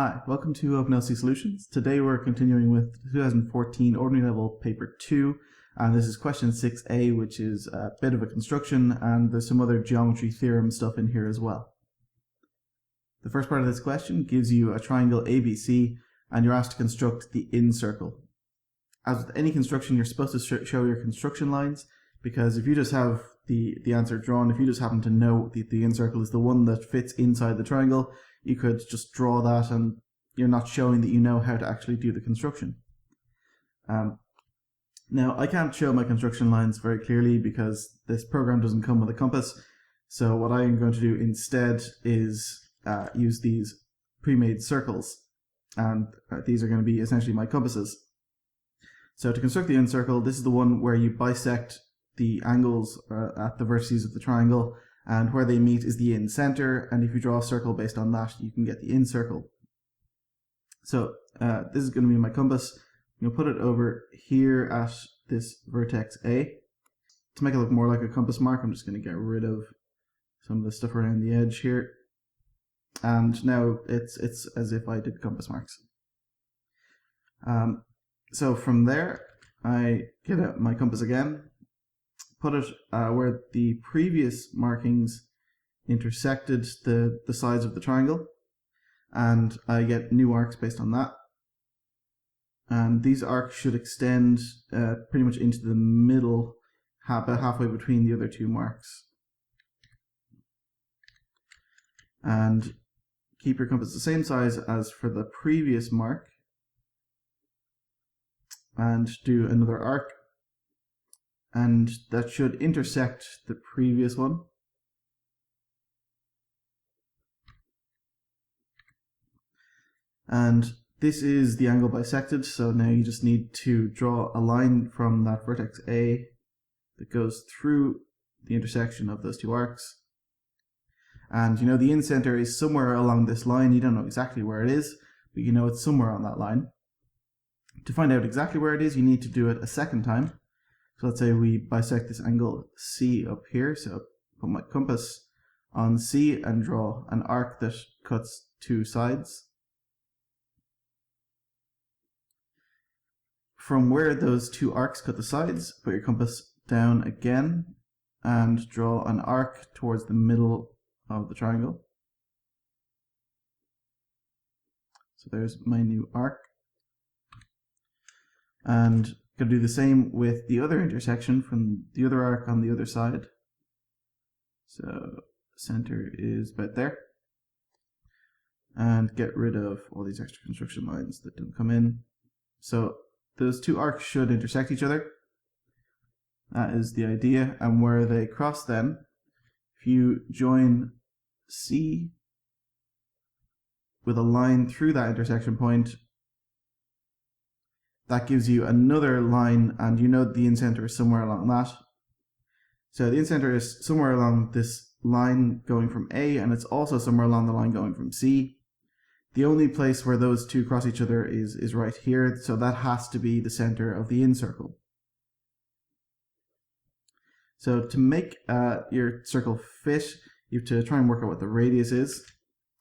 Hi, welcome to OpenLC Solutions. Today we're continuing with 2014 Ordinary Level Paper 2, and this is question 6A, which is a bit of a construction, and there's some other geometry theorem stuff in here as well. The first part of this question gives you a triangle ABC, and you're asked to incircle the incircle. As with any construction, you're supposed to show your construction lines, because if you just have the answer drawn, if you just happen to know that the incircle is the one that fits inside the triangle, you could just draw that and you're not showing that you know how to actually do the construction. Now, I can't show my construction lines very clearly because this program doesn't come with a compass, so what I am going to do instead is use these pre-made circles, and these are going to be essentially my compasses. So to construct the incircle, this is the one where you bisect the angles at the vertices of the triangle, and where they meet is the in-center, and if you draw a circle based on that, you can get the incircle. So this is going to be my compass. I'm going to put it over here at this vertex A. To make it look more like a compass mark, I'm just going to get rid of some of the stuff around the edge here. And now it's as if I did compass marks. So from there, I get out my compass again, put it where the previous markings intersected the sides of the triangle, and I get new arcs based on that. And these arcs should extend pretty much into the middle, about halfway between the other two marks. And keep your compass the same size as for the previous mark, and do another arc. And that should intersect the previous one. And this is the angle bisected, so now you just need to draw a line from that vertex A that goes through the intersection of those two arcs. And you know the in-center is somewhere along this line. You don't know exactly where it is, but you know it's somewhere on that line. To find out exactly where it is, you need to do it a second time. So let's say we bisect this angle C up here, so put my compass on C and draw an arc that cuts two sides. From where those two arcs cut the sides, put your compass down again and draw an arc towards the middle of the triangle. So there's my new arc. And going to do the same with the other intersection from the other arc on the other side. So center is about there. And get rid of all these extra construction lines that don't come in. So those two arcs should intersect each other. That is the idea. And where they cross then, if you join C with a line through that intersection point, that gives you another line, and you know the in-center is somewhere along that. So the in-center is somewhere along this line going from A, and it's also somewhere along the line going from C. The only place where those two cross each other is right here, so that has to be the center of the incircle. So to make your circle fit, you have to try and work out what the radius is.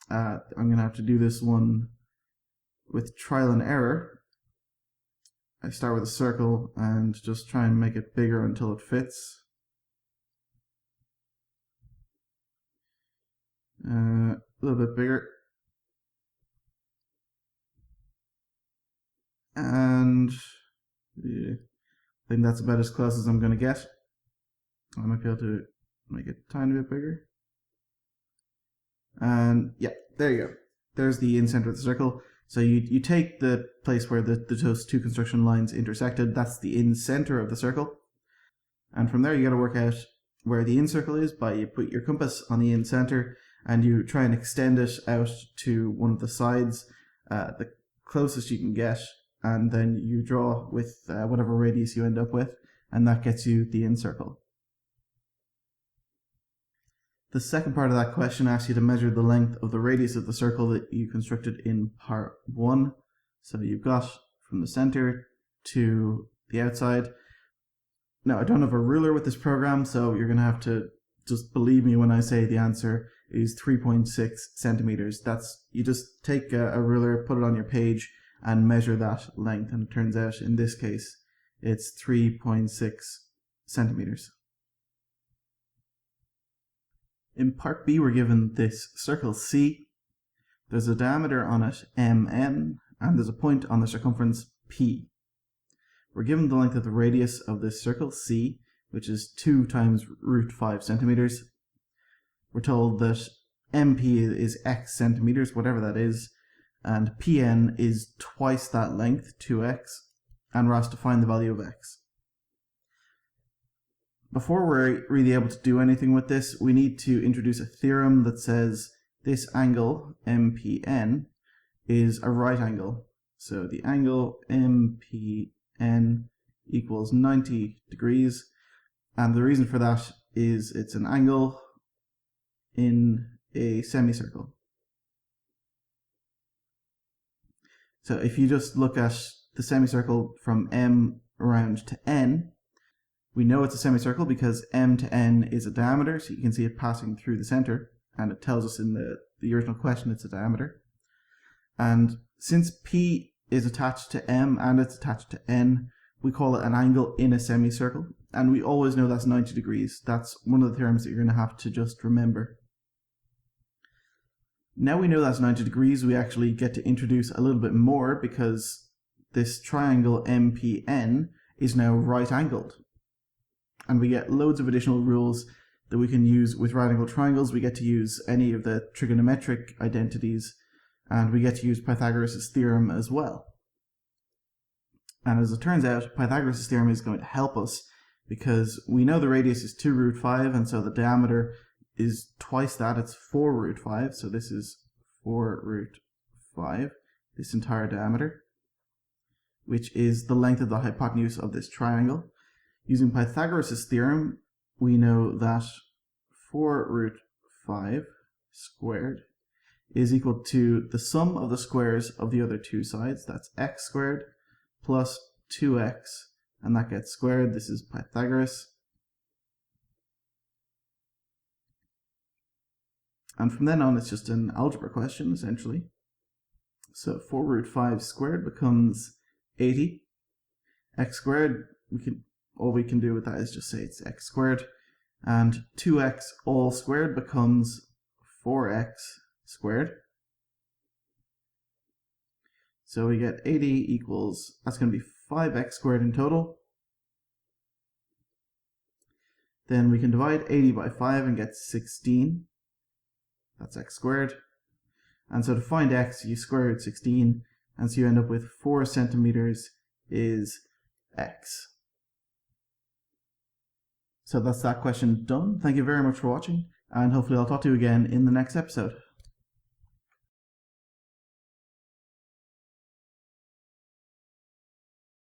I'm going to have to do this one with trial and error. I start with a circle and just try and make it bigger until it fits. A little bit bigger. And yeah, I think that's about as close as I'm going to get. I might be able to make it a tiny bit bigger. And yeah, there you go. There's the in-center of the circle. So you take the place where those two construction lines intersected, that's the in-center of the circle. And from there you got to work out where the in-circle is by you put your compass on the in-center and you try and extend it out to one of the sides, the closest you can get, and then you draw with whatever radius you end up with, and that gets you the in-circle. The second part of that question asks you to measure the length of the radius of the circle that you constructed in part 1. So you've got from the center to the outside. Now I don't have a ruler with this program, so you're going to have to just believe me when I say the answer is 3.6 centimeters. You just take a ruler, put it on your page, and measure that length, and it turns out in this case it's 3.6 centimeters. In part B, we're given this circle C. There's a diameter on it, MN, and there's a point on the circumference, P. We're given the length of the radius of this circle, C, which is 2 times root 5 centimeters. We're told that MP is x centimeters, whatever that is, and PN is twice that length, 2x, and we're asked to find the value of x. Before we're really able to do anything with this, we need to introduce a theorem that says this angle, MPN, is a right angle. So the angle MPN equals 90 degrees, and the reason for that is it's an angle in a semicircle. So if you just look at the semicircle from M around to N, we know it's a semicircle because M to N is a diameter, so you can see it passing through the center, and it tells us in the original question it's a diameter. And since P is attached to M and it's attached to N, we call it an angle in a semicircle, and we always know that's 90 degrees. That's one of the theorems that you're going to have to just remember. Now we know that's 90 degrees, we actually get to introduce a little bit more because this triangle MPN is now right angled. And we get loads of additional rules that we can use with right angled triangles. We get to use any of the trigonometric identities, and we get to use Pythagoras' theorem as well. And as it turns out, Pythagoras' theorem is going to help us because we know the radius is 2 root 5, and so the diameter is twice that, it's 4 root 5, so this is 4 root 5, this entire diameter, which is the length of the hypotenuse of this triangle. Using Pythagoras' theorem, we know that 4 root 5 squared is equal to the sum of the squares of the other two sides, that's x squared plus 2x, and that gets squared. This is Pythagoras. And from then on, it's just an algebra question, essentially. So 4 root 5 squared becomes 80. X squared, all we can do with that is just say it's x squared. And 2x all squared becomes 4x squared. So we get 80 equals, that's going to be 5x squared in total. Then we can divide 80 by 5 and get 16. That's x squared. And so to find x, you square root 16, and so you end up with 4 centimeters is x. So that's that question done. Thank you very much for watching, and hopefully I'll talk to you again in the next episode.